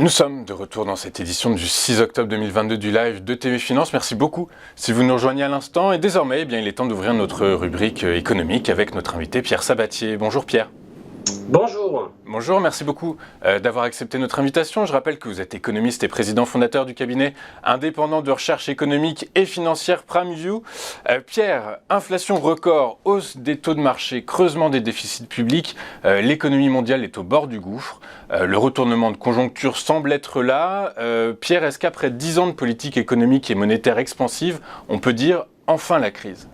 Nous sommes de retour dans cette édition du 6 octobre 2022 du live de TV Finance. Merci beaucoup si vous nous rejoignez à l'instant. Et désormais, il est temps d'ouvrir notre rubrique économique avec notre invité Pierre Sabatier. Bonjour Pierre. Bonjour. Bonjour, merci beaucoup d'avoir accepté notre invitation. Je rappelle que vous êtes économiste et président fondateur du cabinet indépendant de recherche économique et financière PrimeView. Pierre, inflation record, hausse des taux de marché, creusement des déficits publics, l'économie mondiale est au bord du gouffre. Le retournement de conjoncture semble être là. Pierre, est-ce qu'après 10 ans de politique économique et monétaire expansive, on peut dire enfin la crise ?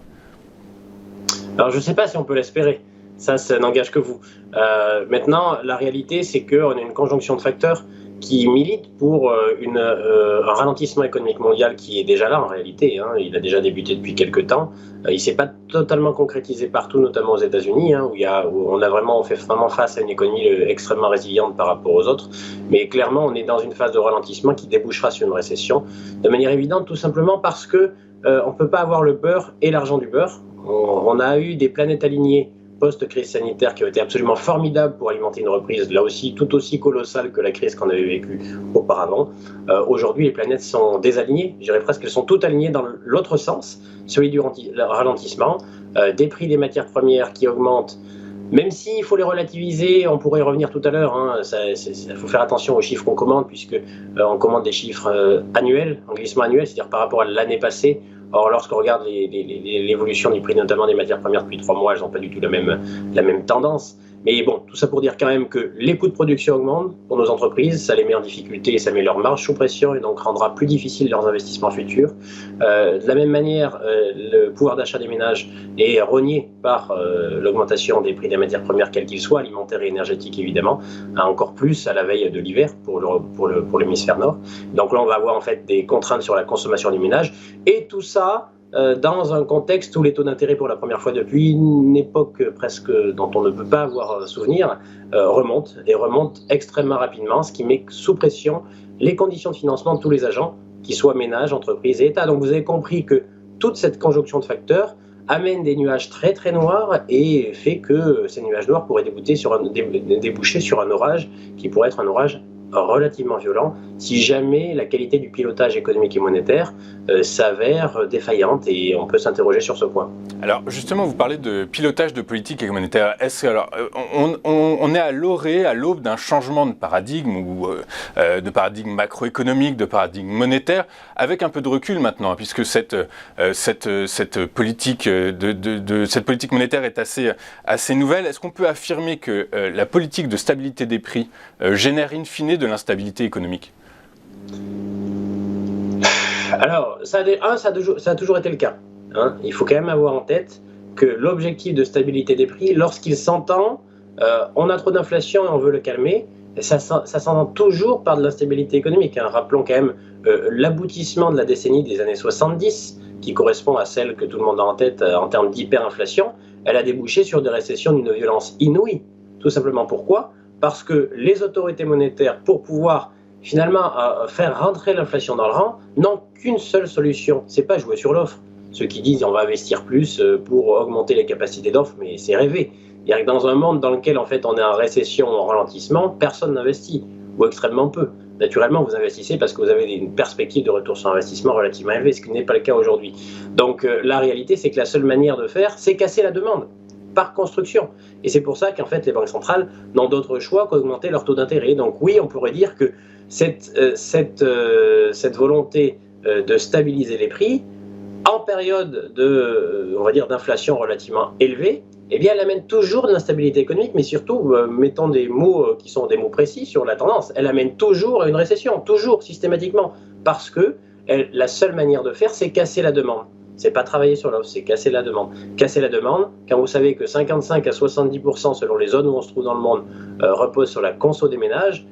Alors je ne sais pas si on peut l'espérer. Ça n'engage que vous. Maintenant, la réalité, c'est qu'on a une conjonction de facteurs qui militent pour un ralentissement économique mondial qui est déjà là en réalité. Il a déjà débuté depuis quelques temps. Il ne s'est pas totalement concrétisé partout, notamment aux États-Unis, où on fait vraiment face à une économie extrêmement résiliente par rapport aux autres. Mais clairement, on est dans une phase de ralentissement qui débouchera sur une récession de manière évidente, tout simplement parce que on ne peut pas avoir le beurre et l'argent du beurre. On a eu des planètes alignées post-crise sanitaire qui ont été absolument formidables pour alimenter une reprise, là aussi tout aussi colossale que la crise qu'on avait vécue auparavant. Aujourd'hui, les planètes sont désalignées, je dirais presque qu'elles sont toutes alignées dans l'autre sens, celui du ralentissement, des prix des matières premières qui augmentent. Même s'il faut les relativiser, on pourrait y revenir tout à l'heure, il faut faire attention aux chiffres qu'on commande, puisque on commande des chiffres annuels, en glissement annuel, c'est-à-dire par rapport à l'année passée. Or, lorsqu'on regarde l'évolution du prix, notamment des matières premières depuis 3 mois, elles n'ont pas du tout la même tendance. Mais bon, tout ça pour dire quand même que les coûts de production augmentent pour nos entreprises, ça les met en difficulté et ça met leurs marges sous pression et donc rendra plus difficile leurs investissements futurs. De la même manière, le pouvoir d'achat des ménages est rogné par l'augmentation des prix des matières premières, quels qu'ils soient, alimentaires et énergétiques évidemment, encore plus à la veille de l'hiver pour l'hémisphère nord. Donc là, on va avoir en fait des contraintes sur la consommation des ménages et tout ça dans un contexte où les taux d'intérêt pour la première fois depuis une époque presque dont on ne peut pas avoir souvenir remontent extrêmement rapidement, ce qui met sous pression les conditions de financement de tous les agents, qu'ils soient ménages, entreprises et États. Donc vous avez compris que toute cette conjonction de facteurs amène des nuages très très noirs et fait que ces nuages noirs pourraient déboucher sur un orage qui pourrait être un orage relativement violent si jamais la qualité du pilotage économique et monétaire s'avère défaillante, et on peut s'interroger sur ce point. Alors justement, vous parlez de pilotage de politique et monétaire. On est à l'aube d'un changement de paradigme, ou de paradigme macroéconomique, de paradigme monétaire, avec un peu de recul maintenant, puisque cette politique cette politique monétaire est assez nouvelle. Est-ce qu'on peut affirmer que la politique de stabilité des prix génère in fine de l'instabilité économique ? Alors, ça a toujours été le cas. Il faut quand même avoir en tête que l'objectif de stabilité des prix, lorsqu'il s'entend, on a trop d'inflation et on veut le calmer, ça s'entend toujours par de l'instabilité économique. Rappelons quand même l'aboutissement de la décennie des années 70, qui correspond à celle que tout le monde a en tête en termes d'hyperinflation. Elle a débouché sur des récessions d'une violence inouïe. Tout simplement pourquoi ? Parce que les autorités monétaires, pour pouvoir finalement faire rentrer l'inflation dans le rang, n'ont qu'une seule solution, c'est pas jouer sur l'offre. Ceux qui disent on va investir plus pour augmenter les capacités d'offre, mais c'est rêvé. C'est-à-dire que dans un monde dans lequel en fait on est en récession, en ralentissement, personne n'investit, ou extrêmement peu. Naturellement, vous investissez parce que vous avez une perspective de retour sur investissement relativement élevée, ce qui n'est pas le cas aujourd'hui. Donc la réalité, c'est que la seule manière de faire, c'est casser la demande par construction. Et c'est pour ça qu'en fait les banques centrales n'ont d'autre choix qu'augmenter leur taux d'intérêt. Donc oui, on pourrait dire que cette volonté de stabiliser les prix en période d'inflation relativement élevée, elle amène toujours de l'instabilité économique, mais surtout, mettons des mots qui sont des mots précis sur la tendance, elle amène toujours à une récession, toujours, systématiquement, parce que la seule manière de faire, c'est casser la demande. C'est pas travailler sur l'offre, c'est casser la demande. Casser la demande, quand vous savez que 55 à 70% selon les zones où on se trouve dans le monde repose sur la conso des ménages,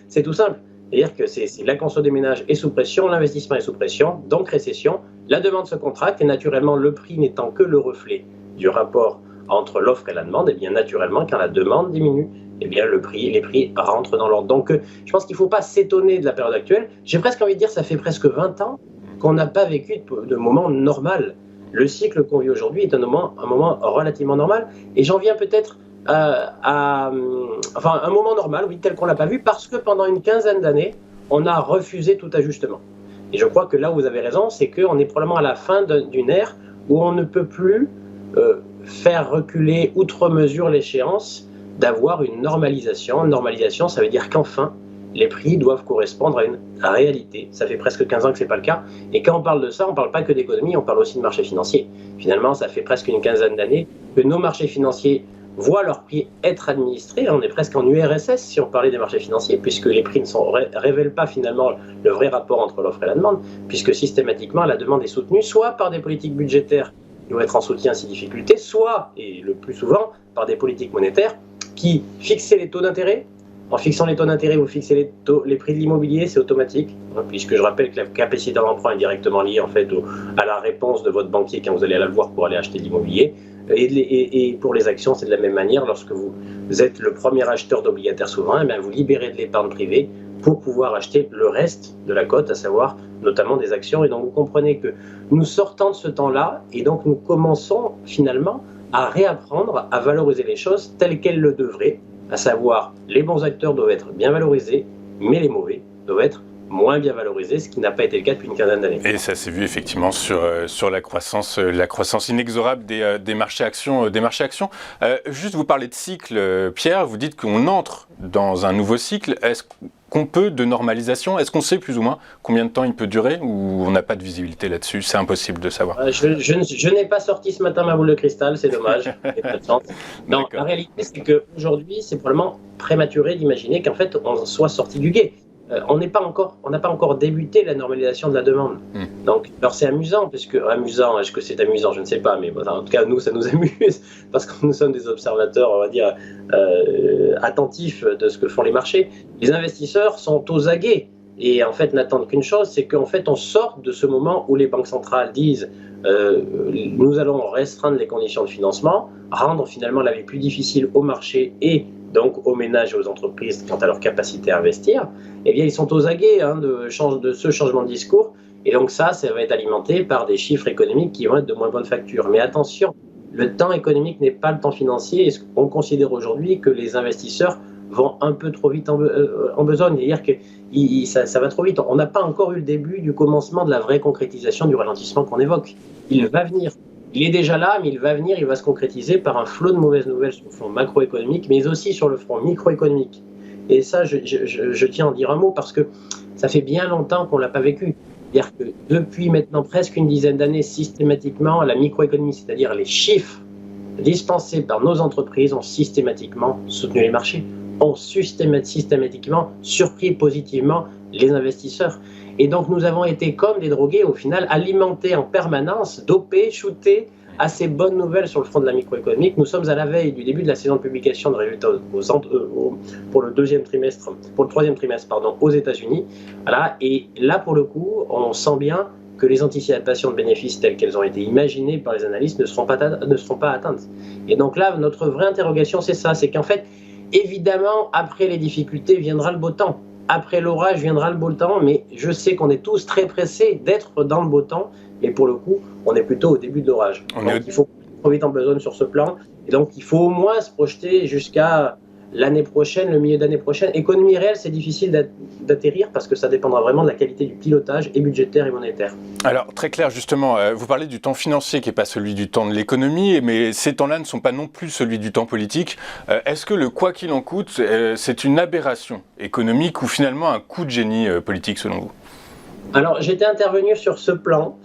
c'est tout simple. C'est-à-dire que la conso des ménages est sous pression, l'investissement est sous pression, donc récession, la demande se contracte et naturellement le prix n'étant que le reflet du rapport entre l'offre et la demande, naturellement quand la demande diminue, les prix rentrent dans l'ordre. Donc je pense qu'il ne faut pas s'étonner de la période actuelle. J'ai presque envie de dire ça fait presque 20 ans qu'on n'a pas vécu de moment normal. Le cycle qu'on vit aujourd'hui est un moment relativement normal. Et j'en viens peut-être enfin un moment normal, oui, tel qu'on l'a pas vu, parce que pendant une quinzaine d'années, on a refusé tout ajustement. Et je crois que là où vous avez raison, c'est qu'on est probablement à la fin d'une ère où on ne peut plus faire reculer outre mesure l'échéance d'avoir une normalisation. Une normalisation, ça veut dire qu'enfin, les prix doivent correspondre à une réalité. Ça fait presque 15 ans que ce n'est pas le cas. Et quand on parle de ça, on ne parle pas que d'économie, on parle aussi de marché financier. Finalement, ça fait presque une quinzaine d'années que nos marchés financiers voient leurs prix être administrés. On est presque en URSS si on parlait des marchés financiers, puisque les prix ne révèlent pas finalement le vrai rapport entre l'offre et la demande, puisque systématiquement la demande est soutenue soit par des politiques budgétaires qui vont être en soutien à ces difficultés, soit, et le plus souvent, par des politiques monétaires qui fixaient les taux d'intérêt. En fixant les taux d'intérêt, vous fixez les prix de l'immobilier, c'est automatique, puisque je rappelle que la capacité d'emprunt est directement liée en fait à la réponse de votre banquier quand vous allez aller le voir pour aller acheter de l'immobilier. Et pour les actions, c'est de la même manière. Lorsque vous êtes le premier acheteur d'obligataires souverains, eh bien, vous libérez de l'épargne privée pour pouvoir acheter le reste de la cote, à savoir notamment des actions. Et donc vous comprenez que nous sortons de ce temps-là et donc nous commençons finalement à réapprendre à valoriser les choses telles qu'elles le devraient, à savoir les bons acteurs doivent être bien valorisés, mais les mauvais doivent être moins bien valorisés, ce qui n'a pas été le cas depuis une quinzaine d'années. Et ça s'est vu effectivement sur la croissance inexorable des marchés actions. Juste vous parlez de cycle, Pierre, vous dites qu'on entre dans un nouveau cycle. Est-ce qu'on peut de normalisation? Est-ce qu'on sait plus ou moins combien de temps il peut durer ou on n'a pas de visibilité là-dessus? C'est impossible de savoir. Je n'ai pas sorti ce matin ma boule de cristal, c'est dommage. Non, la réalité, c'est qu'aujourd'hui, c'est probablement prématuré d'imaginer qu'en fait, on soit sorti du gué. On n'a pas encore débuté la normalisation de la demande. Donc, alors c'est amusant, est-ce que c'est amusant, je ne sais pas, mais bon, en tout cas, nous, ça nous amuse, parce que nous sommes des observateurs, on va dire, attentifs de ce que font les marchés. Les investisseurs sont aux aguets, et en fait, n'attendent qu'une chose, c'est qu'en fait, on sorte de ce moment où les banques centrales disent nous allons restreindre les conditions de financement, rendre finalement la vie plus difficile au marché et donc aux ménages et aux entreprises quant à leur capacité à investir. Eh bien, ils sont aux aguets de ce changement de discours. Et donc ça va être alimenté par des chiffres économiques qui vont être de moins bonne facture. Mais attention, le temps économique n'est pas le temps financier. Et on considère aujourd'hui que les investisseurs vont un peu trop vite en besogne. C'est-à-dire que ça va trop vite. On n'a pas encore eu le début du commencement de la vraie concrétisation du ralentissement qu'on évoque. Il va venir. Il est déjà là, mais il va venir, il va se concrétiser par un flot de mauvaises nouvelles sur le front macroéconomique, mais aussi sur le front microéconomique. Et ça, je tiens à en dire un mot parce que ça fait bien longtemps qu'on ne l'a pas vécu. C'est-à-dire que depuis maintenant presque une dizaine d'années, systématiquement, la microéconomie, c'est-à-dire les chiffres dispensés par nos entreprises, ont systématiquement soutenu les marchés, ont systématiquement surpris positivement les investisseurs. Et donc nous avons été comme des drogués, au final, alimentés en permanence, dopés, shootés à ces bonnes nouvelles sur le front de la microéconomique. Nous sommes à la veille du début de la saison de publication de résultats pour le troisième trimestre aux États-Unis. Voilà. Et là, pour le coup, on sent bien que les anticipations de bénéfices telles qu'elles ont été imaginées par les analystes ne seront pas atteintes. Et donc là, notre vraie interrogation, c'est ça, c'est qu'en fait, évidemment, après les difficultés viendra le beau temps. Après l'orage viendra le beau temps, mais je sais qu'on est tous très pressés d'être dans le beau temps, mais pour le coup, on est plutôt au début de l'orage. Il faut trop vite en besogne sur ce plan, et donc il faut au moins se projeter jusqu'à l'année prochaine, le milieu d'année prochaine. Économie réelle, c'est difficile d'atterrir parce que ça dépendra vraiment de la qualité du pilotage et budgétaire et monétaire. Alors, très clair, justement, vous parlez du temps financier qui n'est pas celui du temps de l'économie, mais ces temps-là ne sont pas non plus celui du temps politique. Est-ce que le quoi qu'il en coûte, c'est une aberration économique ou finalement un coup de génie politique selon vous? Alors, j'étais intervenu sur ce plan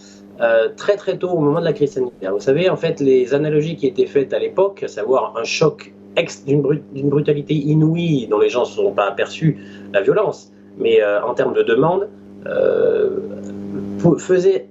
très très tôt au moment de la crise sanitaire. Vous savez, en fait, les analogies qui étaient faites à l'époque, à savoir un choc d'une brutalité inouïe dont les gens ne se sont pas aperçus la violence, mais en termes de demande, faisait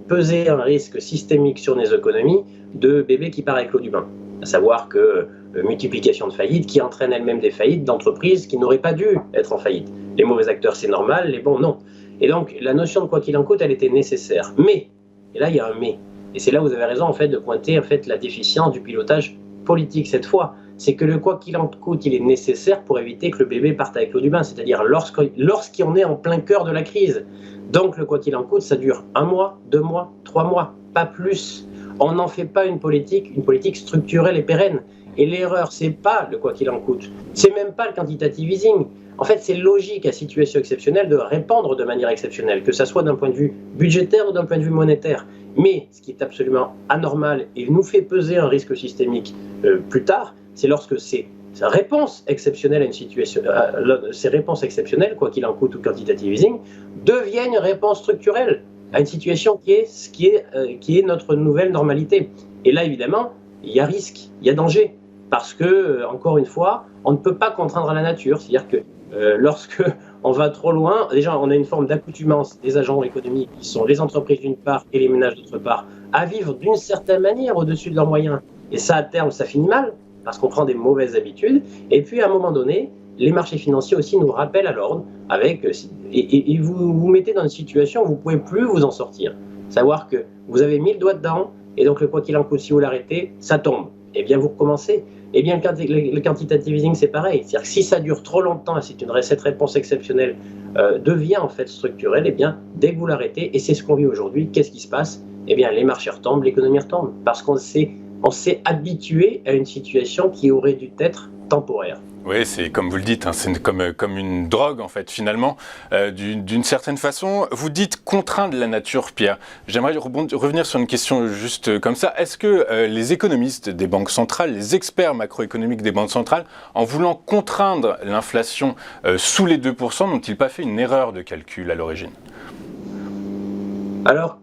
peser un risque systémique sur les économies de bébé qui part avec l'eau du bain. À savoir que multiplication de faillites qui entraîne elle-même des faillites d'entreprises qui n'auraient pas dû être en faillite. Les mauvais acteurs, c'est normal, les bons, non. Et donc, la notion de quoi qu'il en coûte, elle était nécessaire. Mais, et là, il y a un mais. Et c'est là où vous avez raison, en fait, de pointer en fait, la déficience du pilotage politique cette fois. C'est que le quoi qu'il en coûte, il est nécessaire pour éviter que le bébé parte avec l'eau du bain, c'est-à-dire lorsqu'on est en plein cœur de la crise. Donc le quoi qu'il en coûte, ça dure 1 mois, 2 mois, 3 mois, pas plus. On n'en fait pas une politique structurelle et pérenne. Et l'erreur, c'est pas le quoi qu'il en coûte, c'est même pas le quantitative easing. En fait, c'est logique à situation exceptionnelle de répandre de manière exceptionnelle, que ça soit d'un point de vue budgétaire ou d'un point de vue monétaire. Mais ce qui est absolument anormal et nous fait peser un risque systémique plus tard, c'est lorsque ces réponses exceptionnelles à une situation, ces réponses exceptionnelles, quoi qu'il en coûte ou quantitative easing, deviennent une réponse structurelle à une situation qui est notre nouvelle normalité. Et là, évidemment, il y a risque, il y a danger. Parce que, encore une fois, on ne peut pas contraindre la nature. C'est-à-dire que lorsque on va trop loin, déjà on a une forme d'accoutumance des agents économiques qui sont les entreprises d'une part et les ménages d'autre part, à vivre d'une certaine manière au-dessus de leurs moyens. Et ça, à terme, ça finit mal, parce qu'on prend des mauvaises habitudes. Et puis, à un moment donné, les marchés financiers aussi nous rappellent à l'ordre, et vous mettez dans une situation où vous ne pouvez plus vous en sortir. Savoir que vous avez mis le doigt dedans, et donc le quoi qu'il en coûte, si vous l'arrêtez, ça tombe. Eh bien, vous recommencez. Eh bien, le quantitative easing, c'est pareil. C'est-à-dire que si ça dure trop longtemps, et cette réponse exceptionnelle devient en fait structurelle, eh bien, dès que vous l'arrêtez, et c'est ce qu'on vit aujourd'hui, qu'est-ce qui se passe? Eh bien, les marchés retombent, l'économie retombe, parce qu'on s'est habitué à une situation qui aurait dû être temporaire. Oui, c'est comme vous le dites, hein, c'est comme une drogue en fait finalement, d'une certaine façon. Vous dites contraindre la nature, Pierre. J'aimerais revenir sur une question juste comme ça. Est-ce que les économistes des banques centrales, les experts macroéconomiques des banques centrales, en voulant contraindre l'inflation sous les 2%, n'ont-ils pas fait une erreur de calcul à l'origine? Alors,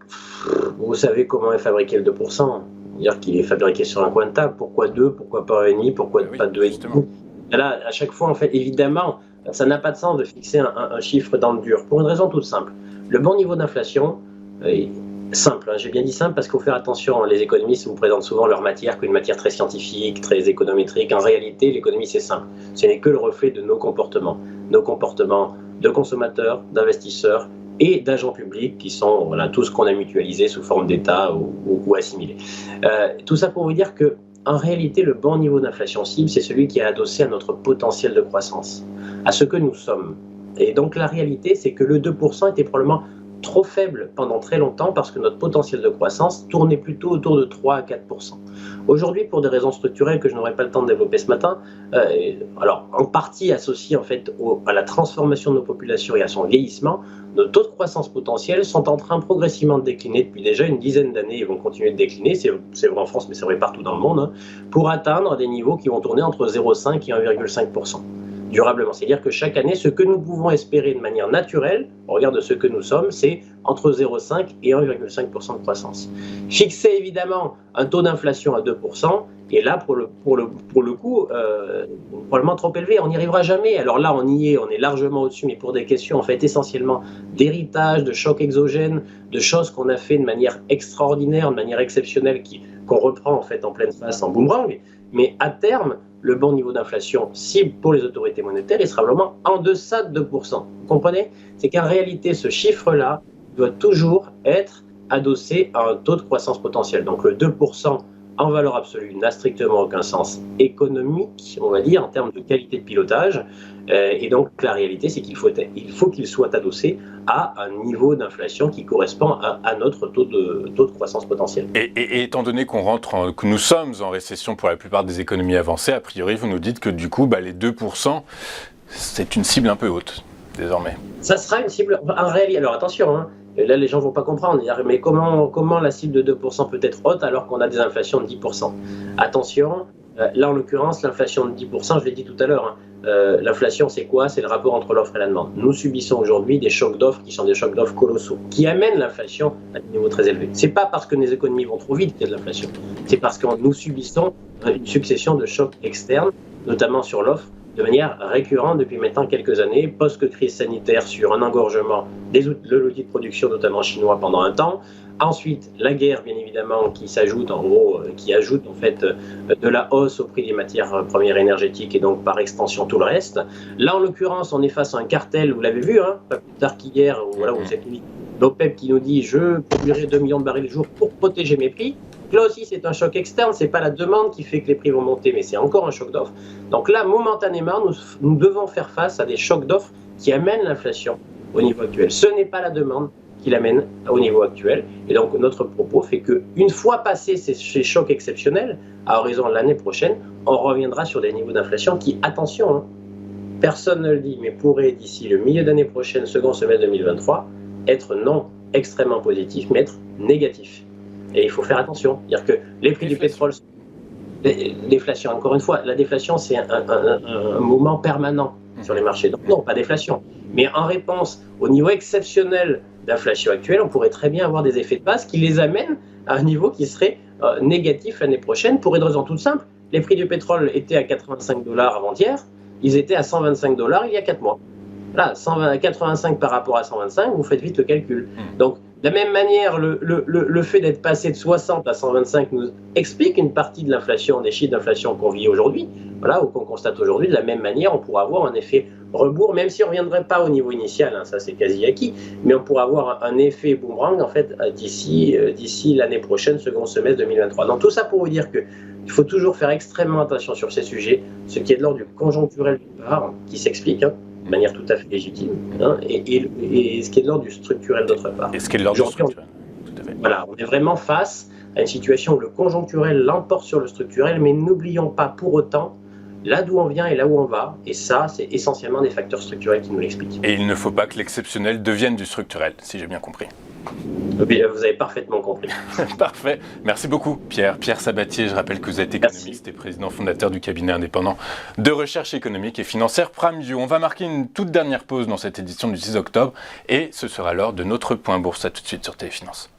vous savez comment est fabriqué le 2%? Dire qu'il est fabriqué sur un coin de table. Pourquoi 2? Pourquoi pas 1,5? Pourquoi pas 2,5? Là, à chaque fois, en fait, évidemment, ça n'a pas de sens de fixer un chiffre dans le dur, pour une raison toute simple. Le bon niveau d'inflation est simple, hein, j'ai bien dit simple parce qu'il faut faire attention, les économistes vous présentent souvent leur matière comme une matière très scientifique, très économétrique. En réalité, l'économie, c'est simple. Ce n'est que le reflet de nos comportements de consommateurs, d'investisseurs et d'agents publics qui sont tout ce qu'on a mutualisé sous forme d'État ou assimilé. Tout ça pour vous dire que en réalité, le bon niveau d'inflation cible, c'est celui qui est adossé à notre potentiel de croissance, à ce que nous sommes. Et donc la réalité, c'est que le 2% était probablement trop faible pendant très longtemps parce que notre potentiel de croissance tournait plutôt autour de 3 à 4%. Aujourd'hui, pour des raisons structurelles que je n'aurai pas le temps de développer ce matin, alors en partie associées en fait à la transformation de nos populations et à son vieillissement, nos taux de croissance potentiels sont en train progressivement de décliner depuis déjà une dizaine d'années. Ils vont continuer de décliner, c'est vrai en France, mais c'est vrai partout dans le monde, hein, pour atteindre des niveaux qui vont tourner entre 0,5 et 1,5%. Durablement. C'est-à-dire que chaque année, ce que nous pouvons espérer de manière naturelle, au regard de ce que nous sommes, c'est entre 0,5 et 1,5% de croissance. Fixer évidemment un taux d'inflation à 2%, et là, pour le coup, probablement trop élevé, on n'y arrivera jamais. Alors là, on y est, on est largement au-dessus, mais pour des questions en fait essentiellement d'héritage, de chocs exogènes, de choses qu'on a fait de manière extraordinaire, de manière exceptionnelle, qu'on reprend en fait en pleine face en boomerang. Mais à terme, le bon niveau d'inflation cible pour les autorités monétaires, il sera vraiment en deçà de 2%. Vous comprenez? C'est qu'en réalité, ce chiffre-là doit toujours être adossé à un taux de croissance potentiel. Donc le 2% en valeur absolue n'a strictement aucun sens économique, on va dire, en termes de qualité de pilotage. Et donc la réalité, c'est qu'il faut qu'il soit adossé à un niveau d'inflation qui correspond à notre taux de croissance potentiel. Et étant donné que nous sommes en récession pour la plupart des économies avancées, a priori, vous nous dites que du coup, les 2%, c'est une cible un peu haute, désormais. Ça sera une cible, en réalité, alors attention, hein, là les gens ne vont pas comprendre, mais comment la cible de 2% peut être haute alors qu'on a des inflations de 10%? Attention, là en l'occurrence, l'inflation de 10%, je l'ai dit tout à l'heure, l'inflation c'est quoi? C'est le rapport entre l'offre et la demande. Nous subissons aujourd'hui des chocs d'offres qui sont des chocs d'offres colossaux, qui amènent l'inflation à des niveaux très élevés. C'est pas parce que les économies vont trop vite qu'il y a de l'inflation, c'est parce que nous subissons une succession de chocs externes, notamment sur l'offre, de manière récurrente depuis maintenant quelques années, post-crise sanitaire sur un engorgement de l'outil de production, notamment chinois, pendant un temps. Ensuite, la guerre, bien évidemment, qui ajoute en fait de la hausse au prix des matières premières énergétiques et donc par extension tout le reste. Là, en l'occurrence, on est face à un cartel, vous l'avez vu, hein, pas plus tard qu'hier, où cette nuit, l'OPEP qui nous dit « je produirai 2 millions de barils le jour pour protéger mes prix ». Là aussi, c'est un choc externe, ce n'est pas la demande qui fait que les prix vont monter, mais c'est encore un choc d'offres. Donc là, momentanément, nous devons faire face à des chocs d'offres qui amènent l'inflation au niveau actuel. Ce n'est pas la demande qui l'amène au niveau actuel. Et donc notre propos fait qu'une fois passés ces chocs exceptionnels, à horizon de l'année prochaine, on reviendra sur des niveaux d'inflation qui, attention, hein, personne ne le dit, mais pourraient d'ici le milieu d'année prochaine, second semestre 2023, être non extrêmement positifs, mais être négatifs. Et il faut faire attention. C'est-à-dire que les prix du pétrole... Déflation, encore une fois, la déflation, c'est un mouvement permanent sur les marchés. Donc non, pas déflation. Mais en réponse au niveau exceptionnel d'inflation actuelle, on pourrait très bien avoir des effets de base qui les amènent à un niveau qui serait négatif l'année prochaine, pour une raison toute simple. Les prix du pétrole étaient à 85 $ avant-hier, ils étaient à 125 $ il y a 4 mois. Là, 85 par rapport à 125, vous faites vite le calcul. Donc, de la même manière, le fait d'être passé de 60 à 125 nous explique une partie de l'inflation, des chiffres d'inflation qu'on vit aujourd'hui, voilà, ou qu'on constate aujourd'hui. De la même manière, on pourra avoir un effet rebours, même si on ne reviendrait pas au niveau initial, hein, ça c'est quasi acquis, mais on pourra avoir un effet boomerang en fait d'ici l'année prochaine, second semestre 2023. Donc tout ça pour vous dire que il faut toujours faire extrêmement attention sur ces sujets, ce qui est de l'ordre du conjoncturel d'une part, qui s'explique, hein, de manière tout à fait légitime, hein, et ce qui est de l'ordre du structurel d'autre part. Et ce qui est de l'ordre du structurel, tout à fait. Voilà, on est vraiment face à une situation où le conjoncturel l'emporte sur le structurel, mais n'oublions pas pour autant là d'où on vient et là où on va, et ça, c'est essentiellement des facteurs structurels qui nous l'expliquent. Et il ne faut pas que l'exceptionnel devienne du structurel, si j'ai bien compris. Vous avez parfaitement compris. Parfait. Merci beaucoup, Pierre. Pierre Sabatier, je rappelle que vous êtes économiste et président fondateur du cabinet indépendant de recherche économique et financière PrimeView. On va marquer une toute dernière pause dans cette édition du 6 octobre et ce sera l'heure de notre point bourse. À tout de suite sur Téléfinance.